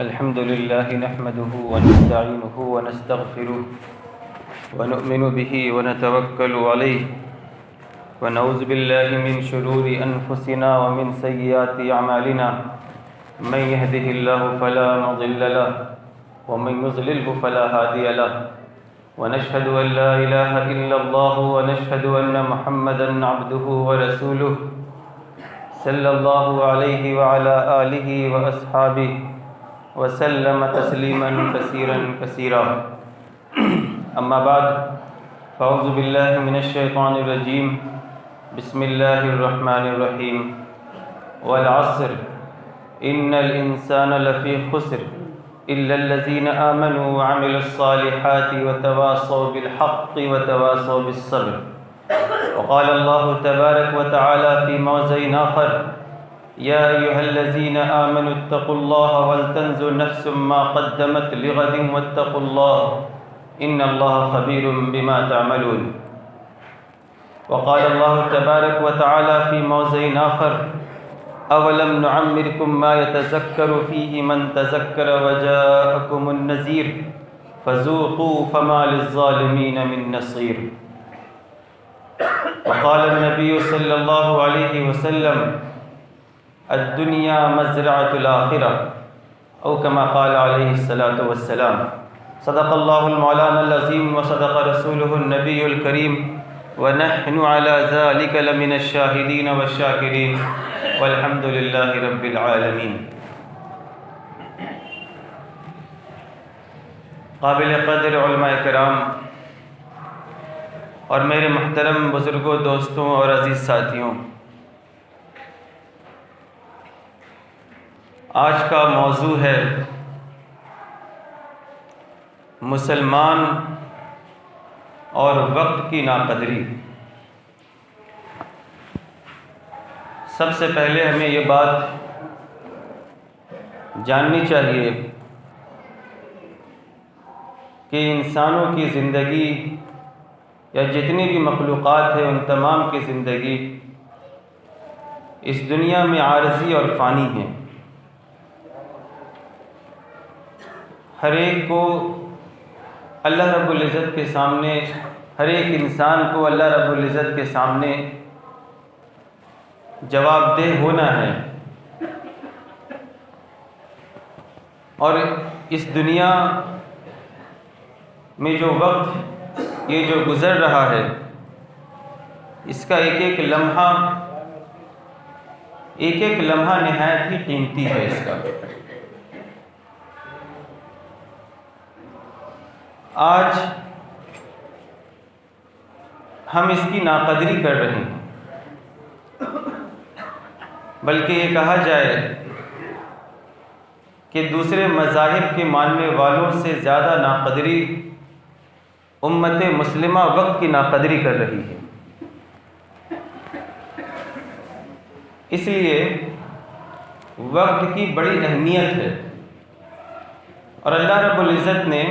الحمد لله نحمده ونستعينه ونستغفره ونؤمن به ونتوكل عليه ونعوذ بالله من شرور أنفسنا ومن سيئات أعمالنا من يهده الله فلا مضل له ومن يضلله فلا هادي له ونشهد أن لا إله إلا الله ونشهد أن محمدا عبده ورسوله صلى الله عليه وعلى آله وأصحابه وسلم تسلیما کثیرا کثیرا اما بعد فاعوذ باللہ من الشیطان الرجیم بسم اللہ الرحمن الرحیم والعصر ان الانسان لفی خسر الا الذین آمنوا وعملوا الصالحات وتواصوا بالحق وتواصوا بالصبر وقال اللہ تبارک وتعالی فی موضع آخر يا أيها الذين آمنوا اتقوا الله ولتنظر نفس ما قدمت لغد واتقوا الله إن الله خبير بما تعملون وقال الله تبارك وتعالى في موضع آخر أولم نعمركم ما يتذكر فيه من تذكر وجاءكم النذير فذوقوا فما للظالمين من نصير وقال النبي صلى الله عليه وسلم الدنیا مزرعۃ الآخرہ او کما قال علیہ الصلاۃ والسلام صدق اللہ المولانا العظیم وصدق رسولہ النبی الکریم ونحن علی ذلک لمن الشاہدین والشاکرین والحمد للہ رب العالمین۔ قابل قدر علماء کرام اور میرے محترم بزرگوں، دوستوں اور عزیز ساتھیوں، آج کا موضوع ہے مسلمان اور وقت کی ناقدری۔ سب سے پہلے ہمیں یہ بات جاننی چاہیے کہ انسانوں کی زندگی یا جتنی بھی مخلوقات ہیں ان تمام کی زندگی اس دنیا میں عارضی اور فانی ہے۔ ہر ایک کو اللہ رب العزت کے سامنے، ہر ایک انسان کو اللہ رب العزت کے سامنے جواب دہ ہونا ہے، اور اس دنیا میں جو وقت یہ جو گزر رہا ہے اس کا ایک ایک لمحہ نہایت ہی قیمتی ہے۔ اس کا آج ہم اس کی ناقدری کر رہے ہیں، بلکہ یہ کہا جائے کہ دوسرے مذاہب کے ماننے والوں سے زیادہ ناقدری امت مسلمہ وقت کی ناقدری کر رہی ہے۔ اس لیے وقت کی بڑی اہمیت ہے، اور اللہ رب العزت نے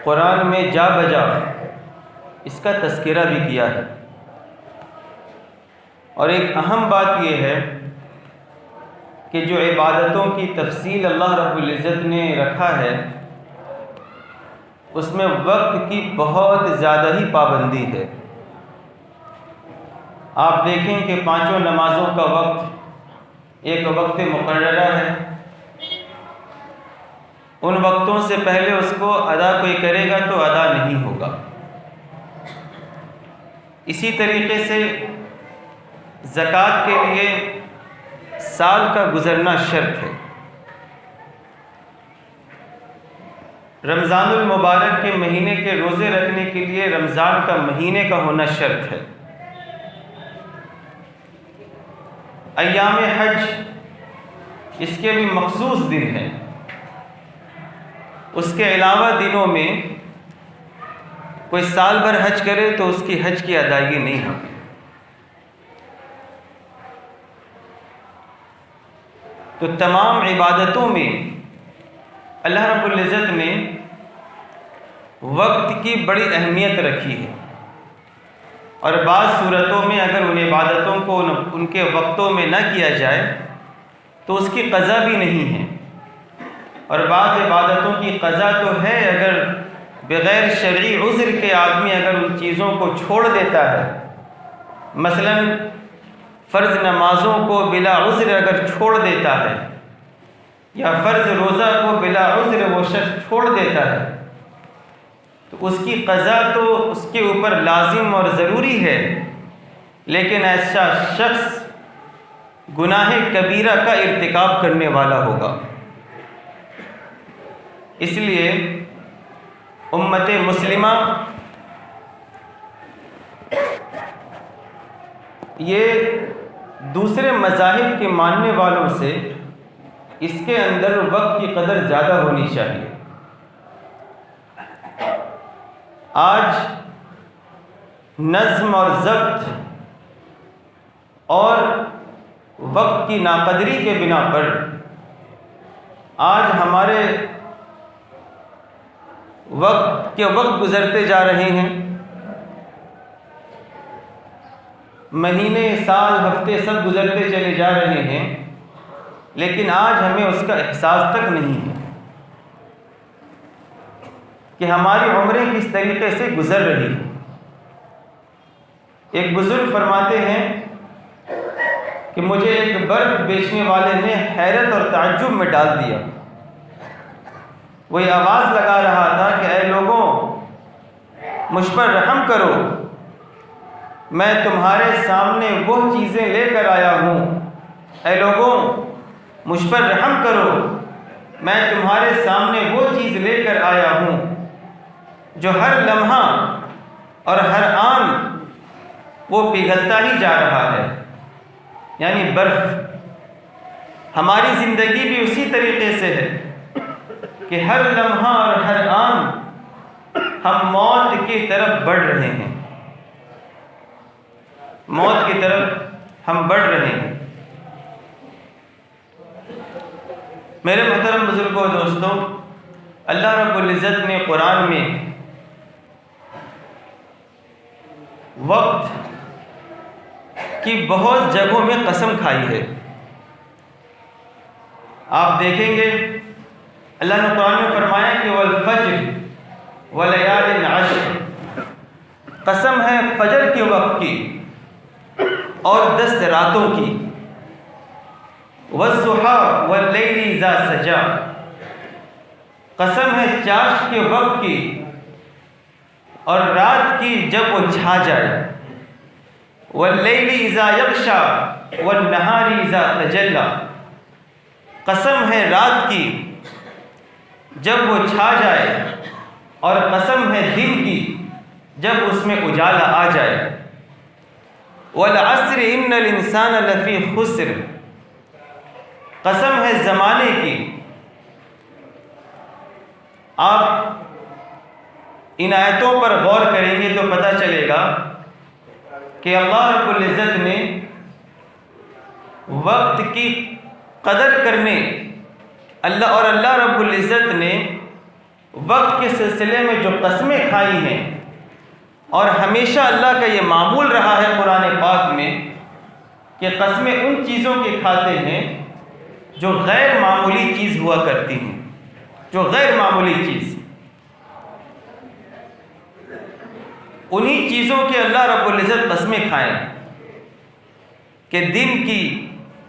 قرآن میں جا بجا اس کا تذکرہ بھی کیا ہے، اور ایک اہم بات یہ ہے کہ جو عبادتوں کی تفصیل اللہ رب العزت نے رکھا ہے اس میں وقت کی بہت زیادہ ہی پابندی ہے۔ آپ دیکھیں کہ پانچوں نمازوں کا وقت ایک وقت مقررہ ہے، ان وقتوں سے پہلے اس کو ادا کوئی کرے گا تو ادا نہیں ہوگا۔ اسی طریقے سے زکوٰۃ کے لیے سال کا گزرنا شرط ہے، رمضان المبارک کے مہینے کے روزے رکھنے کے لیے رمضان کا مہینے کا ہونا شرط ہے۔ ایام حج اس کے بھی مخصوص دن ہیں، اس کے علاوہ دنوں میں کوئی سال بھر حج کرے تو اس کی حج کی ادائیگی نہیں ہوتی۔ تو تمام عبادتوں میں اللہ رب العزت نے وقت کی بڑی اہمیت رکھی ہے، اور بعض صورتوں میں اگر ان عبادتوں کو ان کے وقتوں میں نہ کیا جائے تو اس کی قضا بھی نہیں ہے، اور بعض عبادتوں کی قضا تو ہے، اگر بغیر شرعی عذر کے آدمی اگر ان چیزوں کو چھوڑ دیتا ہے، مثلا فرض نمازوں کو بلا عذر اگر چھوڑ دیتا ہے، یا فرض روزہ کو بلا عذر وہ شخص چھوڑ دیتا ہے، تو اس کی قضا تو اس کے اوپر لازم اور ضروری ہے، لیکن ایسا شخص گناہ کبیرہ کا ارتکاب کرنے والا ہوگا۔ اس لیے امت مسلمہ یہ دوسرے مذاہب کے ماننے والوں سے اس کے اندر وقت کی قدر زیادہ ہونی چاہیے۔ آج نظم اور ضبط اور وقت کی ناقدری کے بنا پر آج ہمارے وقت گزرتے جا رہے ہیں، مہینے، سال، ہفتے سب گزرتے چلے جا رہے ہیں، لیکن آج ہمیں اس کا احساس تک نہیں ہے کہ ہماری عمریں کس طریقے سے گزر رہی ہیں۔ ایک بزرگ فرماتے ہیں کہ مجھے ایک برف بیچنے والے نے حیرت اور تعجب میں ڈال دیا۔ وہ یہ آواز لگا رہا تھا کہ اے لوگوں، مجھ پر رحم کرو، میں تمہارے سامنے وہ چیزیں لے کر آیا ہوں۔ اے لوگوں، مجھ پر رحم کرو، میں تمہارے سامنے وہ چیز لے کر آیا ہوں جو ہر لمحہ اور ہر آن وہ پگھلتا ہی جا رہا ہے، یعنی برف۔ ہماری زندگی بھی اسی طریقے سے ہے کہ ہر لمحہ اور ہر آن ہم موت کی طرف بڑھ رہے ہیں، موت کی طرف ہم بڑھ رہے ہیں۔ میرے محترم بزرگوں اور دوستوں، اللہ رب العزت نے قرآن میں وقت کی بہت جگہوں میں قسم کھائی ہے۔ آپ دیکھیں گے اللہ نے قرآن میں فرمایا کہ والفجر ولیال عشر، قسم ہے فجر کے وقت کی اور 10 راتوں کی، والضحیٰ واللیل اذا سجا، قسم ہے چاشت کے وقت کی اور رات کی جب وہ چھا جائے، واللیل اذا یغشی والنہار اذا تجلی، قسم ہے رات کی جب وہ چھا جائے، اور قسم ہے دن کی جب اس میں اجالا آ جائے، والعصر ان الانسان لفی خسر، قسم ہے زمانے کی۔ آپ ان آیتوں پر غور کریں گے تو پتہ چلے گا کہ اللہ رب العزت نے وقت کی قدر کرنے اللہ رب العزت نے وقت کے سلسلے میں جو قسمیں کھائی ہیں، اور ہمیشہ اللہ کا یہ معمول رہا ہے قرآن پاک میں کہ قسمیں ان چیزوں کی کھاتے ہیں جو غیر معمولی چیز ہوا کرتی ہیں، جو غیر معمولی چیز، انہی چیزوں کے اللہ رب العزت قسمیں کھائیں کہ دن کی،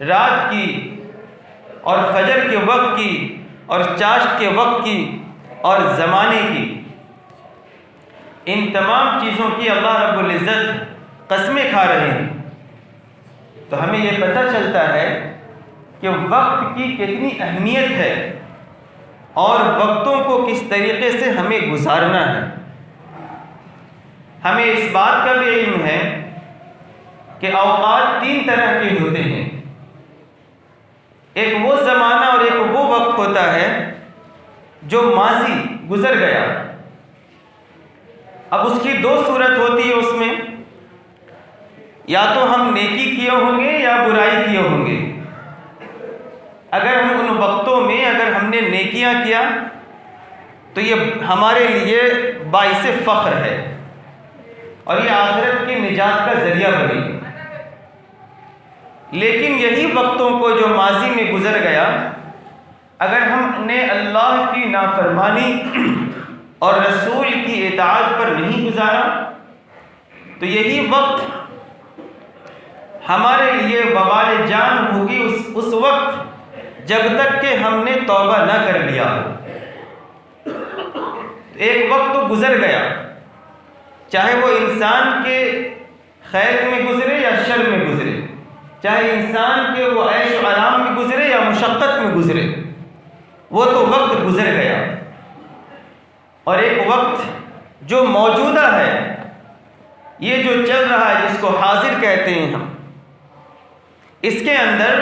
رات کی، اور فجر کے وقت کی، اور چاشت کے وقت کی، اور زمانے کی، ان تمام چیزوں کی اللہ رب العزت قسمیں کھا رہے ہیں۔ تو ہمیں یہ پتہ چلتا ہے کہ وقت کی کتنی اہمیت ہے اور وقتوں کو کس طریقے سے ہمیں گزارنا ہے۔ ہمیں اس بات کا بھی علم ہے کہ اوقات 3 طرح کے ہوتے ہیں، ایک وہ زمانہ اور ایک وہ وقت ہوتا ہے جو ماضی گزر گیا۔ اب اس کی 2 صورت ہوتی ہے، اس میں یا تو ہم نیکی کیے ہوں گے یا برائی کیے ہوں گے۔ اگر ہم ان وقتوں میں اگر ہم نے نیکیاں کیا تو یہ ہمارے لیے باعث فخر ہے اور یہ آخرت کی نجات کا ذریعہ بنے گی۔ لیکن یہی وقتوں کو جو ماضی میں گزر گیا، اگر ہم نے اللہ کی نافرمانی اور رسول کی اطاعت پر نہیں گزارا تو یہی وقت ہمارے لیے وبال جان ہوگی اس وقت جب تک کہ ہم نے توبہ نہ کر لیا۔ ایک وقت تو گزر گیا، چاہے وہ انسان کے خیر میں گزرے یا شر میں گزرے، چاہے انسان کے وہ عیش و آرام میں گزرے یا مشقت میں گزرے، وہ تو وقت گزر گیا۔ اور ایک وقت جو موجودہ ہے، یہ جو چل رہا ہے، جس کو حاضر کہتے ہیں ہم، اس کے اندر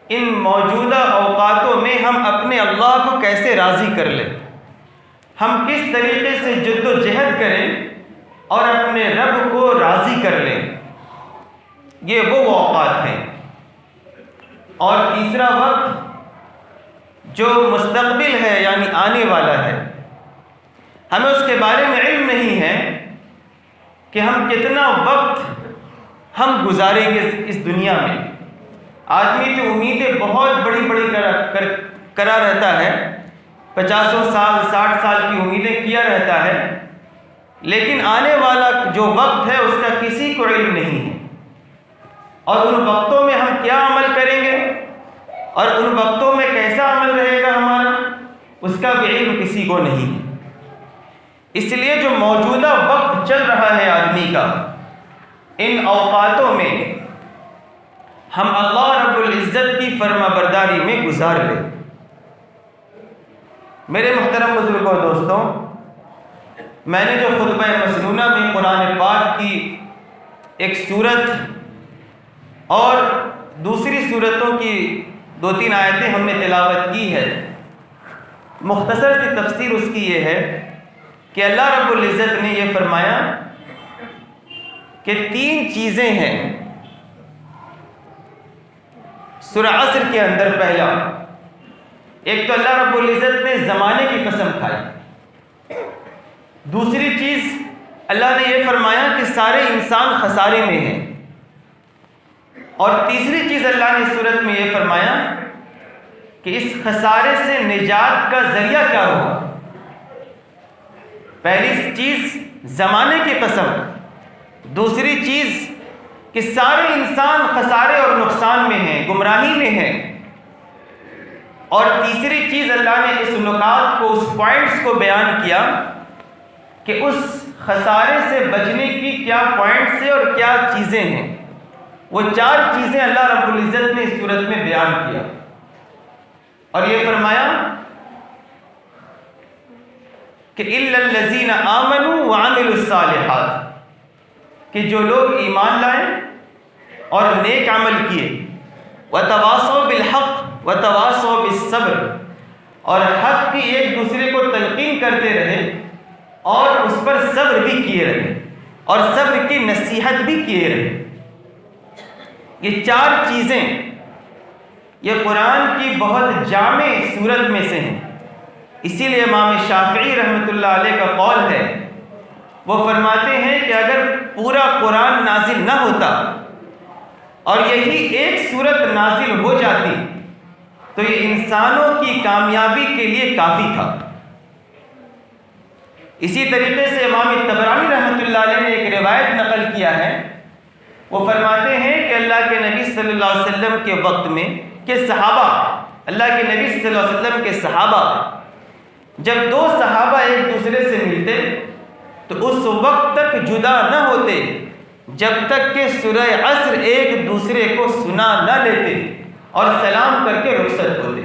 ان موجودہ اوقاتوں میں ہم اپنے اللہ کو کیسے راضی کر لیں، ہم کس طریقے سے جد و جہد کریں اور اپنے رب کو راضی کر لیں، یہ وہ اوقات ہیں۔ اور تیسرا وقت جو مستقبل ہے، یعنی آنے والا ہے، ہمیں اس کے بارے میں علم نہیں ہے کہ ہم کتنا وقت ہم گزاریں گے اس دنیا میں۔ آدمی کی امیدیں بہت بڑی بڑی کرا رہتا ہے، 50 سال 60 سال کی امیدیں کیا رہتا ہے، لیکن آنے والا جو وقت ہے اس کا کسی کو علم نہیں ہے، اور ان وقتوں میں ہم کیا عمل کریں گے اور ان وقتوں میں کیسا عمل رہے گا ہمارا، اس کا بھی علم کسی کو نہیں ہے۔ اس لیے جو موجودہ وقت چل رہا ہے آدمی کا، ان اوقاتوں میں ہم اللہ رب العزت کی فرما برداری میں گزار لیں۔ میرے محترم بزرگوں اور دوستوں، میں نے جو خطبہ مسنونہ میں قرآن پاک کی ایک سورت اور دوسری سورتوں کی 2-3 آیتیں ہم نے تلاوت کی ہے، مختصر سی تفسیر اس کی یہ ہے کہ اللہ رب العزت نے یہ فرمایا کہ 3 چیزیں ہیں سورہ عصر کے اندر۔ پہلا، ایک تو اللہ رب العزت نے زمانے کی قسم کھائی، دوسری چیز اللہ نے یہ فرمایا کہ سارے انسان خسارے میں ہیں، اور تیسری چیز اللہ نے سورت میں یہ فرمایا کہ اس خسارے سے نجات کا ذریعہ کیا ہوگا۔ پہلی چیز زمانے کی قسم، دوسری چیز کہ سارے انسان خسارے اور نقصان میں ہیں، گمراہی میں ہیں، اور تیسری چیز اللہ نے اس نکات کو، اس پوائنٹس کو بیان کیا کہ اس خسارے سے بچنے کی کیا پوائنٹس ہیں اور کیا چیزیں ہیں۔ وہ 4 چیزیں اللہ رب العزت نے اس صورت میں بیان کیا، اور یہ فرمایا کہ إِلَّا الَّذِينَ آمَنُوا وَعَمِلُوا الصَّالِحَاتِ، کہ جو لوگ ایمان لائے اور نیک عمل کیے، وَتَوَاصَوْا بِالْحَقِّ وَتَوَاصَوْا بِالصَّبْرِ، اور حق کی ایک دوسرے کو تلقین کرتے رہے اور اس پر صبر بھی کیے رہے اور صبر کی نصیحت بھی کیے رہے۔ یہ 4 چیزیں یہ قرآن کی بہت جامع صورت میں سے ہیں، اسی لیے امام شافعی رحمۃ اللہ علیہ کا قول ہے، وہ فرماتے ہیں کہ اگر پورا قرآن نازل نہ ہوتا اور یہی ایک صورت نازل ہو جاتی تو یہ انسانوں کی کامیابی کے لیے کافی تھا۔ اسی طریقے سے امام طبرانی رحمۃ اللہ علیہ نے ایک روایت نقل کیا ہے، وہ فرماتے ہیں کہ اللہ کے نبی صلی اللہ علیہ وسلم کے وقت میں کہ صحابہ، اللہ کے نبی صلی اللہ علیہ وسلم کے صحابہ جب 2 صحابہ ایک دوسرے سے ملتے تو اس وقت تک جدا نہ ہوتے جب تک کہ سورہ عصر ایک دوسرے کو سنا نہ لیتے اور سلام کر کے رخصت ہوتے۔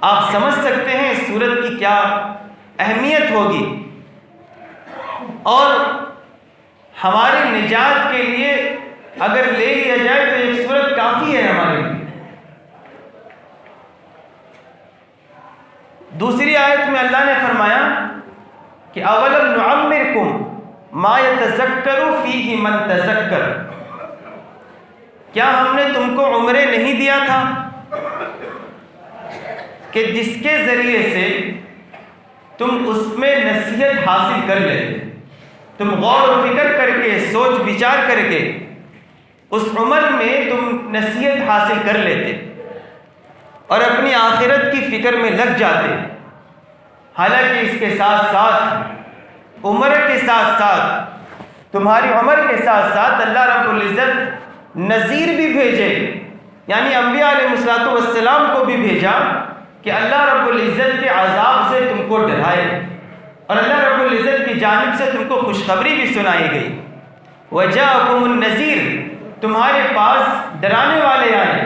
آپ سمجھ سکتے ہیں اس سورت کی کیا اہمیت ہوگی، اور ہماری نجات کے لیے اگر لے لیا جائے تو ایک سورت کافی ہے ہمارے لیے۔ دوسری آیت میں اللہ نے فرمایا کہ اولم نعمرکم ما یتذکر فیہ من تذکر، کیا ہم نے تم کو عمریں نہیں دیا تھا کہ جس کے ذریعے سے تم اس میں نصیحت حاصل کر لے، تم غور و فکر کر کے، سوچ بچار کر کے اس عمر میں تم نصیحت حاصل کر لیتے اور اپنی آخرت کی فکر میں لگ جاتے. حالانکہ اس کے ساتھ ساتھ عمر کے ساتھ ساتھ تمہاری عمر کے ساتھ ساتھ اللہ رب العزت نذیر بھی بھیجے، یعنی انبیاء علیہ السلام کو بھی بھیجا کہ اللہ رب العزت کے عذاب سے تم کو ڈرائے، اور اللہ رب العزت کی جانب سے تم کو خوشخبری بھی سنائی گئی. وَجَاءَكُمُ النَّذِيرُ، تمہارے پاس ڈرانے والے آئے.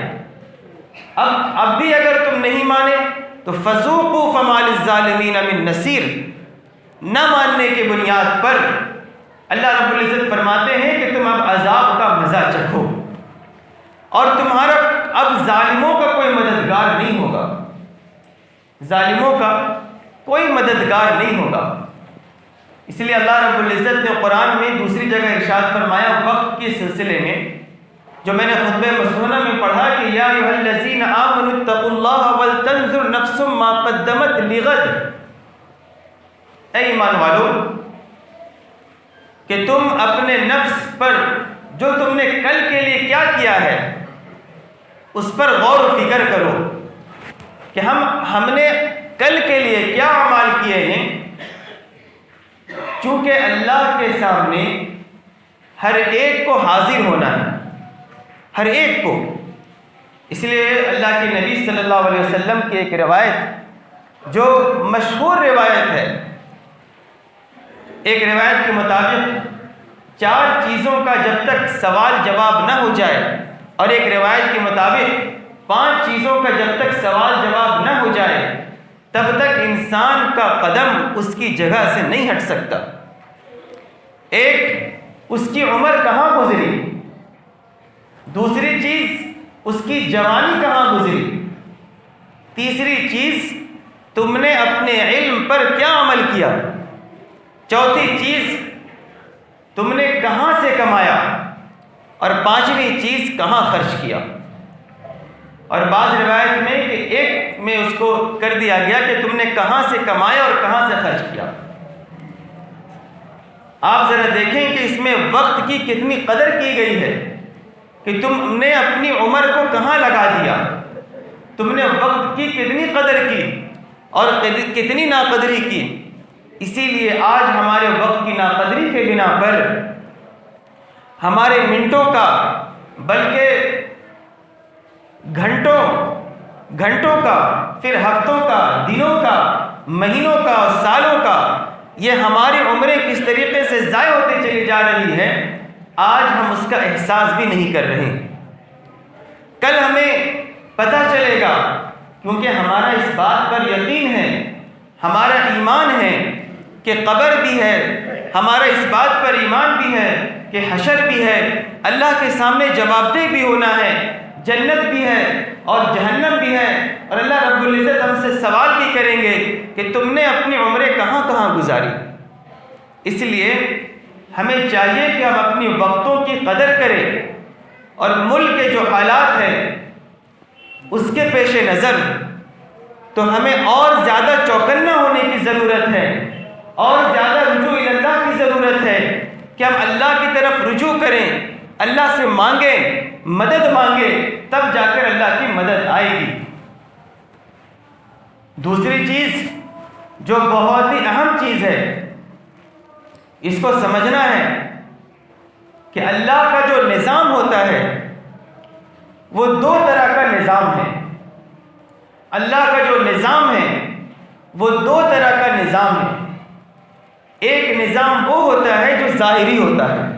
اب بھی اگر تم نہیں مانے تو فَذُوقُوا فَمَا لِلظَّالِمِينَ مِن نَصِيرٍ، نہ ماننے کی بنیاد پر اللہ رب العزت فرماتے ہیں کہ تم اب عذاب کا مزہ چکھو، اور تمہارا اب ظالموں کا کوئی مددگار نہیں ہوگا. ظالموں کا کوئی مددگار نہیں ہوگا. اس لیے اللہ رب العزت نے قرآن میں دوسری جگہ ارشاد فرمایا وقت کے سلسلے میں، جو میں نے خطبہ مسنونہ میں پڑھا کہ یا ایھا الذین آمنوا اتقوا اللہ ولتنظر نفس ما قدمت لغد. اے ایمان والو، کہ تم اپنے نفس پر جو تم نے کل کے لیے کیا کیا ہے اس پر غور و فکر کرو کہ ہم نے کل کے لیے کیا اعمال کیے ہیں. چونکہ اللہ کے سامنے ہر ایک کو حاضر ہونا ہے، ہر ایک کو. اس لیے اللہ کے نبی صلی اللہ علیہ وسلم کی ایک روایت جو مشہور روایت ہے، ایک روایت کے مطابق 4 چیزوں کا جب تک سوال جواب نہ ہو جائے، اور ایک روایت کے مطابق 5 چیزوں کا جب تک سوال جواب نہ ہو جائے تب تک انسان کا قدم اس کی جگہ سے نہیں ہٹ سکتا. ایک، اس کی عمر کہاں گزری، دوسری چیز اس کی جوانی کہاں گزری، تیسری چیز تم نے اپنے علم پر کیا عمل کیا، چوتھی چیز تم نے کہاں سے کمایا، اور 5ویں چیز کہاں خرچ کیا. اور بعض روایت میں کہ ایک میں اس کو کر دیا گیا کہ تم نے کہاں سے کمایا اور کہاں سے خرچ کیا. آپ ذرا دیکھیں کہ اس میں وقت کی کتنی قدر کی گئی ہے کہ تم نے اپنی عمر کو کہاں لگا دیا، تم نے وقت کی کتنی قدر کی اور کتنی ناقدری کی. اسی لیے آج ہمارے وقت کی ناقدری کے بنا پر ہمارے منٹوں کا بلکہ گھنٹوں کا، پھر ہفتوں کا، دنوں کا، مہینوں کا اور سالوں کا، یہ ہماری عمریں کس طریقے سے ضائع ہوتی چلی جا رہی ہیں، آج ہم اس کا احساس بھی نہیں کر رہے. کل ہمیں پتہ چلے گا، کیونکہ ہمارا اس بات پر یقین ہے، ہمارا ایمان ہے کہ قبر بھی ہے، ہمارا اس بات پر ایمان بھی ہے کہ حشر بھی ہے، اللہ کے سامنے جواب دہ بھی ہونا ہے، جنت بھی ہے اور جہنم بھی ہے، اور اللہ رب العزت ہم سے سوال بھی کریں گے کہ تم نے اپنی عمریں کہاں کہاں گزاری. اس لیے ہمیں چاہیے کہ ہم اپنی وقتوں کی قدر کریں، اور ملک کے جو حالات ہیں اس کے پیش نظر تو ہمیں اور زیادہ چوکنا ہونے کی ضرورت ہے، اور زیادہ رجوع اللہ کی ضرورت ہے کہ ہم اللہ کی طرف رجوع کریں، اللہ سے مانگیں، مدد مانگیں، تب جا کر اللہ کی مدد آئے گی. دوسری چیز جو بہت ہی اہم چیز ہے، اس کو سمجھنا ہے کہ اللہ کا جو نظام ہوتا ہے وہ 2 طرح کا نظام ہے. اللہ کا جو نظام ہے وہ 2 طرح کا نظام ہے. ایک نظام وہ ہوتا ہے جو ظاہری ہوتا ہے،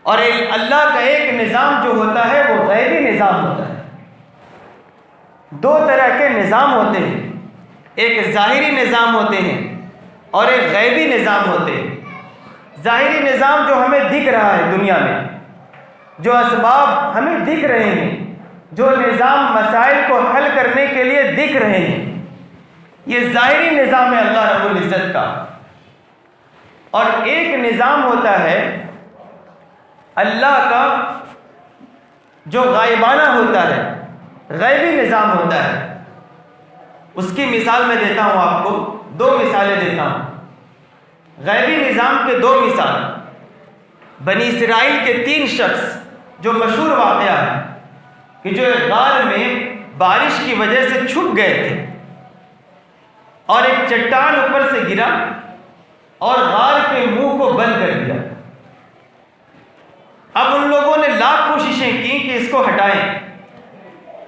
اور اللہ کا ایک نظام جو ہوتا ہے وہ غیبی نظام ہوتا ہے. 2 طرح کے نظام ہوتے ہیں، ایک ظاہری نظام ہوتے ہیں اور ایک غیبی نظام ہوتے ہیں. ظاہری نظام جو ہمیں دکھ رہا ہے دنیا میں، جو اسباب ہمیں دکھ رہے ہیں، جو نظام مسائل کو حل کرنے کے لیے دکھ رہے ہیں، یہ ظاہری نظام ہے اللہ رب العزت کا. اور ایک نظام ہوتا ہے اللہ کا جو غائبانہ ہوتا ہے، غیبی نظام ہوتا ہے. اس کی مثال میں دیتا ہوں، آپ کو 2 مثالیں دیتا ہوں. غیبی نظام کے 2 مثال. بنی اسرائیل کے 3 شخص، جو مشہور واقعہ ہے کہ جو ایک غار میں بارش کی وجہ سے چھپ گئے تھے اور ایک چٹان اوپر سے گرا اور غار کے منہ کو بند کر دیا۔ اب ان لوگوں نے لاکھ کوششیں کی کہ اس کو ہٹائیں،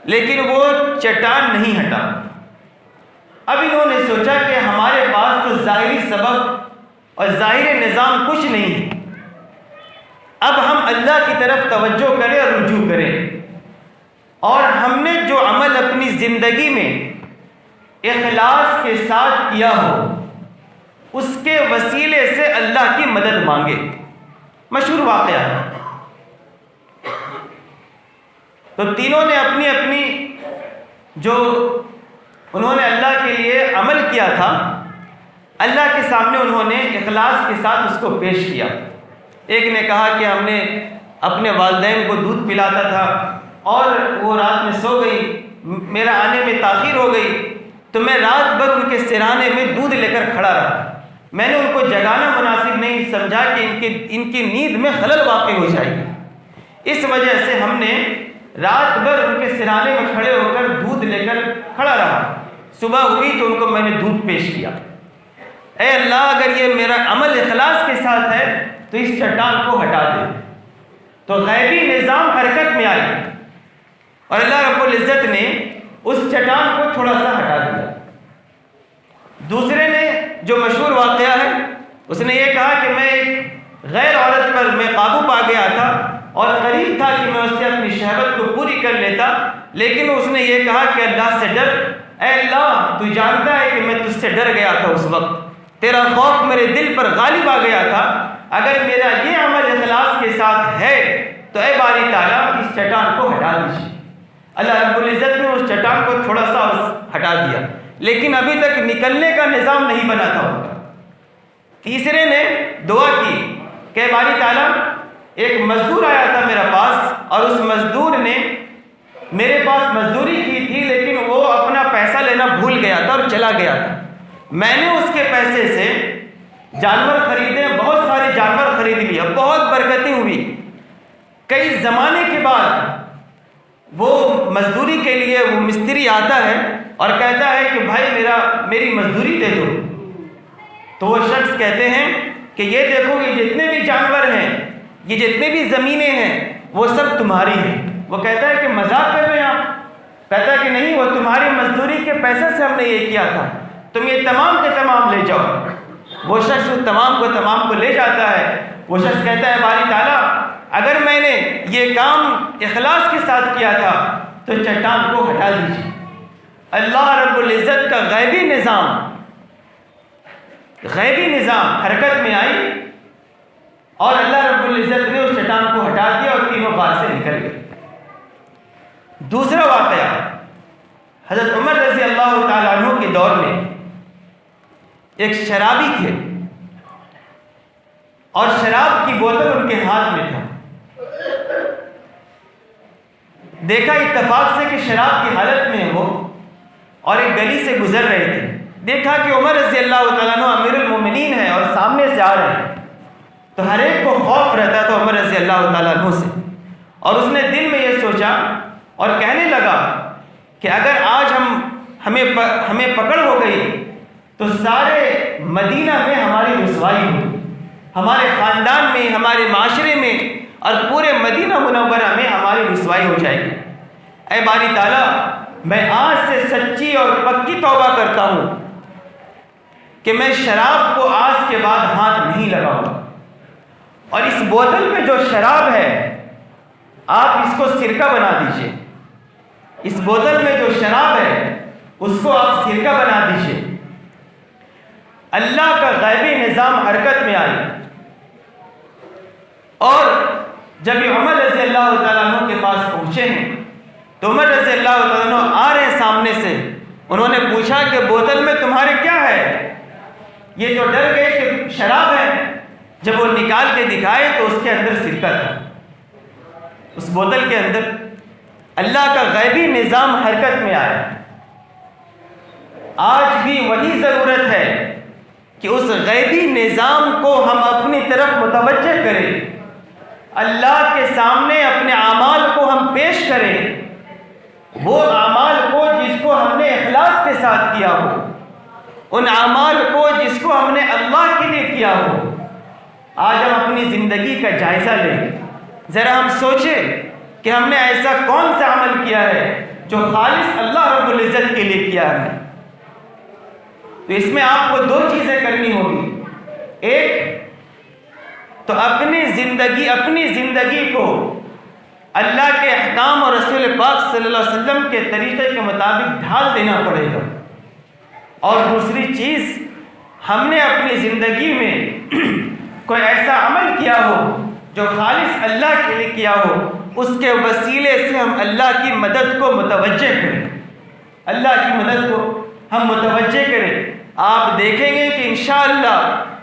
لیکن وہ چٹان نہیں ہٹا۔ اب انہوں نے سوچا کہ ہمارے پاس تو ظاہری سبب اور ظاہر نظام کچھ نہیں ہے، اب ہم اللہ کی طرف توجہ کریں اور رجوع کریں، اور ہم نے جو عمل اپنی زندگی میں اخلاص کے ساتھ کیا ہو اس کے وسیلے سے اللہ کی مدد مانگے۔ مشہور واقعہ ہے۔ تو تینوں نے اپنی اپنی جو انہوں نے اللہ کے لیے عمل کیا تھا، اللہ کے سامنے انہوں نے اخلاص کے ساتھ اس کو پیش کیا۔ ایک نے کہا کہ ہم نے اپنے والدین کو دودھ پلاتا تھا اور وہ رات میں سو گئی، میرا آنے میں تاخیر ہو گئی، تو میں رات بھر ان کے سرانے میں دودھ لے کر کھڑا رہا۔ میں نے ان کو جگانا مناسب نہیں سمجھا کہ ان کی نیند میں خلل واقع ہو جائے گی، اس وجہ سے ہم نے رات بھر ان کے سرانے میں کھڑے ہو کر دودھ لے کر کھڑا رہا۔ صبح ہوئی تو ان کو میں نے دودھ پیش کیا۔ اے اللہ، اگر یہ میرا عمل اخلاص کے ساتھ ہے تو اس چٹان کو ہٹا دے۔ تو غیبی نظام حرکت میں آئی اور اللہ رب العزت نے اس چٹان کو تھوڑا سا ہٹا دیا۔ دوسرے نے جو مشہور واقعہ ہے، اس نے یہ کہا کہ میں ایک غیر عورت پر میں قابو پا گیا تھا اور قریب تھا کہ میں اس سے اپنی شہوت کو پوری کر لیتا، لیکن اس نے یہ کہا کہ اللہ سے ڈر۔ اے اللہ، تو جانتا ہے کہ میں تجھ سے ڈر گیا تھا، اس وقت تیرا خوف میرے دل پر غالب آ گیا تھا، اگر میرا یہ عمل اخلاص کے ساتھ ہے تو اے باری تعالیٰ اس چٹان کو ہٹا دیجیے۔ اللہ رب العزت نے اس چٹان کو تھوڑا سا ہٹا دیا، لیکن ابھی تک نکلنے کا نظام نہیں بنا تھا ان کا۔ تیسرے نے دعا کی کہ باری تعالیٰ، ایک مزدور آیا تھا میرے پاس اور اس مزدور نے میرے پاس مزدوری کی تھی، لیکن وہ اپنا پیسہ لینا بھول گیا تھا اور چلا گیا تھا۔ میں نے اس کے پیسے سے جانور خریدے، بہت سارے جانور خرید لیے، بہت برکتیں ہوئی۔ کئی زمانے کے بعد وہ مزدوری کے لیے وہ مستری آتا ہے اور کہتا ہے کہ بھائی میری مزدوری دے دو۔ تو وہ شخص کہتے ہیں کہ یہ دیکھو، یہ جتنے بھی جانور ہیں، یہ جتنے بھی زمینیں ہیں، وہ سب تمہاری ہیں۔ وہ کہتا ہے کہ مذاق کر رہے ہیں آپ؟ کہتا ہے کہ نہیں، وہ تمہاری مزدوری کے پیسے سے ہم نے یہ کیا تھا، تم یہ تمام کے تمام لے جاؤ۔ وہ شخص تمام کو لے جاتا ہے۔ وہ شخص کہتا ہے باری تعالیٰ، اگر میں نے یہ کام اخلاص کے ساتھ کیا تھا تو چٹان کو ہٹا دیجیے۔ اللہ رب العزت کا غیبی نظام حرکت میں آئی اور اللہ رب العزت نے اس چٹان کو ہٹا دیا اور تینوں غار سے نکل گئے۔ دوسرا واقعہ، حضرت عمر رضی اللہ تعالیٰ عنہ کے دور میں ایک شرابی تھے اور شراب کی بوتل ان کے ہاتھ میں تھا۔ دیکھا اتفاق سے کہ شراب کی حالت میں وہ اور ایک گلی سے گزر رہے تھے۔ دیکھا کہ عمر رضی اللہ تعالیٰ عنہ امیر المومنین ہے اور سامنے سے آ رہے ہیں، تو ہر ایک کو خوف رہتا تھا عمر رضی اللہ تعالیٰ عنہ سے، اور اس نے دل میں یہ سوچا اور کہنے لگا کہ اگر آج ہمیں پکڑ ہو گئی تو سارے مدینہ میں ہماری رسوائی ہوگی، ہمارے خاندان میں، ہمارے معاشرے میں اور پورے مدینہ منورہ میں ہماری رسوائی ہو جائے گی۔ اے باری تعالیٰ، میں آج سے سچی اور پکی توبہ کرتا ہوں کہ میں شراب کو آج کے بعد ہاتھ نہیں لگاؤں گا، اور اس بوتل میں جو شراب ہے آپ اس کو سرکہ بنا دیجئے۔ اس بوتل میں جو شراب ہے اس کو آپ سرکہ بنا دیجئے۔ اللہ کا غیبی نظام حرکت میں آئی، اور جب یہ عمر رضی اللہ تعالیٰ عنہ کے پاس پہنچے ہیں تو عمر رضی اللہ تعالیٰ عنہ آ رہے ہیں سامنے سے، انہوں نے پوچھا کہ بوتل میں تمہارے کیا ہے؟ یہ جو ڈر گئے کہ شراب ہے، جب وہ نکال کے دکھائے تو اس کے اندر سرکہ تھا، اس بوتل کے اندر۔ اللہ کا غیبی نظام حرکت میں آیا۔ آج بھی وہی ضرورت ہے کہ اس غیبی نظام کو ہم اپنی طرف متوجہ کریں اللہ کے سامنے اپنے اعمال کو ہم پیش کریں، وہ اعمال کو جس کو ہم نے اخلاص کے ساتھ کیا ہو، ان اعمال کو جس کو ہم نے اللہ کے لیے کیا ہو۔ آج ہم اپنی زندگی کا جائزہ لیں، ذرا ہم سوچیں کہ ہم نے ایسا کون سا عمل کیا ہے جو خالص اللہ رب العزت کے لیے کیا ہے۔ تو اس میں آپ کو دو چیزیں کرنی ہوگی۔ ایک تو اپنی زندگی کو اللہ کے احکام اور رسول پاک صلی اللہ علیہ وسلم کے طریقے کے مطابق ڈھال دینا پڑے گا، اور دوسری چیز ہم نے اپنی زندگی میں کوئی ایسا عمل کیا ہو جو خالص اللہ کے لیے کیا ہو، اس کے وسیلے سے ہم اللہ کی مدد کو متوجہ کریں، اللہ کی مدد کو ہم متوجہ کریں۔ آپ دیکھیں گے کہ انشاءاللہ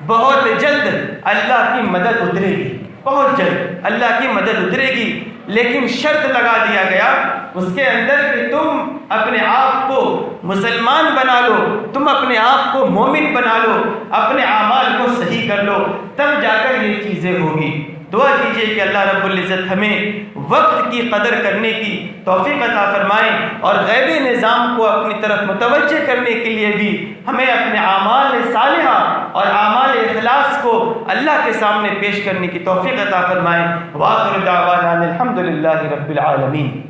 بہت جلد اللہ کی مدد اترے گی، بہت جلد اللہ کی مدد اترے گی، لیکن شرط لگا دیا گیا اس کے اندر کہ تم اپنے آپ کو مسلمان بنا لو، تم اپنے آپ کو مومن بنا لو، اپنے اعمال کو صحیح کر لو، تب جا کر یہ چیزیں ہوگی۔ دعا کیجئے کہ اللہ رب العزت ہمیں وقت کی قدر کرنے کی توفیق عطا فرمائے، اور غیبی نظام کو اپنی طرف متوجہ کرنے کے لیے بھی ہمیں اپنے اعمال صالحہ اور اعمال اخلاص کو اللہ کے سامنے پیش کرنے کی توفیق عطا فرمائے۔ وآخر دعوانا الحمد للہ رب العالمین۔